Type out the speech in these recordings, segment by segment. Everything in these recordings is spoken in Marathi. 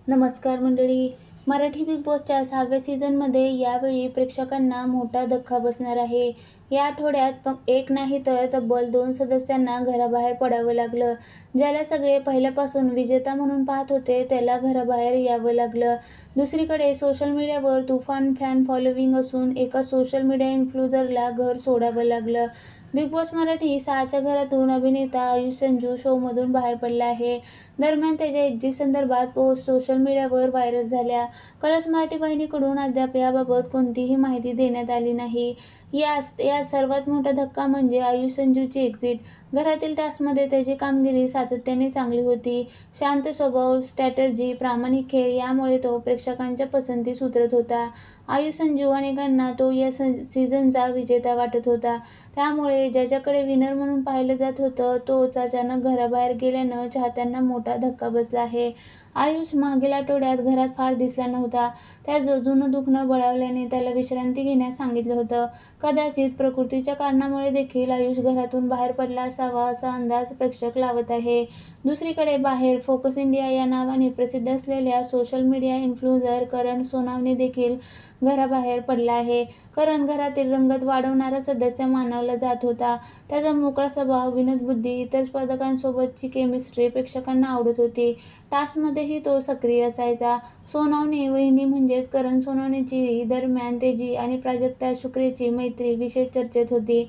नमस्कार मंडळी. मराठी बिग बॉसच्या 6व्या सीझनमध्ये यावेळी प्रेक्षकांना मोठा धक्का बसणार आहे. या आठवड्यात एक नाही तर तब्बल 2 सदस्यांना घराबाहेर पडावं लागलं. ज्याला सगळे पहिल्यापासून विजेता म्हणून पाहत होते त्याला घराबाहेर यावं लागलं. दुसरीकडे सोशल मीडियावर तुफान फॅन फॉलोविंग असून एका सोशल मीडिया इन्फ्लुएन्सरला घर सोडावं लागलं. बिग बॉस मराठी 6च्या घरातून अभिनेता आयुष संजू शोमधून बाहेर पडला आहे. दरम्यान त्याच्या एक्झिट संदर्भात पोस्ट सोशल मीडियावर व्हायरल झाल्या. कलर्स मराठी वाहिनीकडून अद्याप याबाबत कोणतीही माहिती देण्यात आली नाही. यात सर्वात मोठा धक्का म्हणजे आयुष संजूची एक्झिट. घरातील टास्कमध्ये त्याची कामगिरी सातत्याने चांगली होती. शांत स्वभाव, स्ट्रॅटेजी, प्रामाणिक खेळ यामुळे तो प्रेक्षकांच्या पसंतीस उतरत होता. आयुष संजू अनेकांना तो या सीझनचा विजेता वाटत होता. त्यामुळे ज्याच्याकडे विनर म्हणून पाहिलं जात होतं तोच अचानक घराबाहेर गेल्यानं चाहत्यांना मोठा धक्का बसला आहे. आयुष मागील आठवड्यात घरात फार दिसला नव्हता. त्याचं जुनं दुखणं बळावल्याने त्याला विश्रांती घेण्यास सांगितलं होतं. कदाचित प्रकृतीच्या कारणामुळे देखील आयुष घरातून बाहेर पडला असावा असा अंदाज प्रेक्षक लावत आहे. दुसरीकडे बाहेर फोकस इंडिया या नावाने प्रसिद्ध असलेल्या सोशल मीडिया इन्फ्लुएन्सर करण सोनावणे देखील घराबाहेर पडला आहे. करण घरातील रंगत वाढवणारा सदस्य मानला जात होता. त्याचा मोकळा स्वभाव, विनोदबुद्धी, इतर स्पर्धकांसोबतची केमिस्ट्री प्रेक्षकांना आवडत होती. टास्कमध्येही तो सक्रिय असायचा. सोनावणे वहिनी म्हणजेच करण सोनावणेची दरम्यान तेजी आणि प्राजक्ता शुक्रेची मैत्री विशेष चर्चेत होती.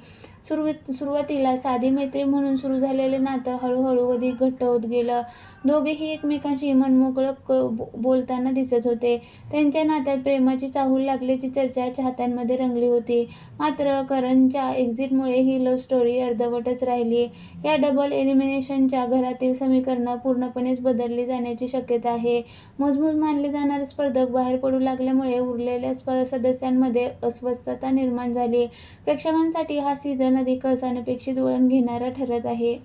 सुरुवातीला साधी मैत्री म्हणून सुरू झालेलं नातं हळूहळू अधिक घट्ट होत गेलं. दोघेही एकमेकांशी मनमोकळं बोलताना दिसत होते. त्यांच्या नात्यात प्रेमाची चाहूल लागल्याची चर्चा चाहत्यांमध्ये रंगली होती. मात्र करणच्या एक्झिटमुळे ही लव्ह स्टोरी अर्धवटच राहिली. या डबल एलिमिनेशनच्या घरातील समीकरणं पूर्णपणेच बदलली जाण्याची शक्यता आहे. मजबूत मानले जाणारे स्पर्धक बाहेर पडू लागल्यामुळे उरलेल्या सदस्यांमध्ये अस्वस्थता निर्माण झाली. प्रेक्षकांसाठी हा सीझन अधिकच अनपेक्षित वळण घेणारा ठरत आहे.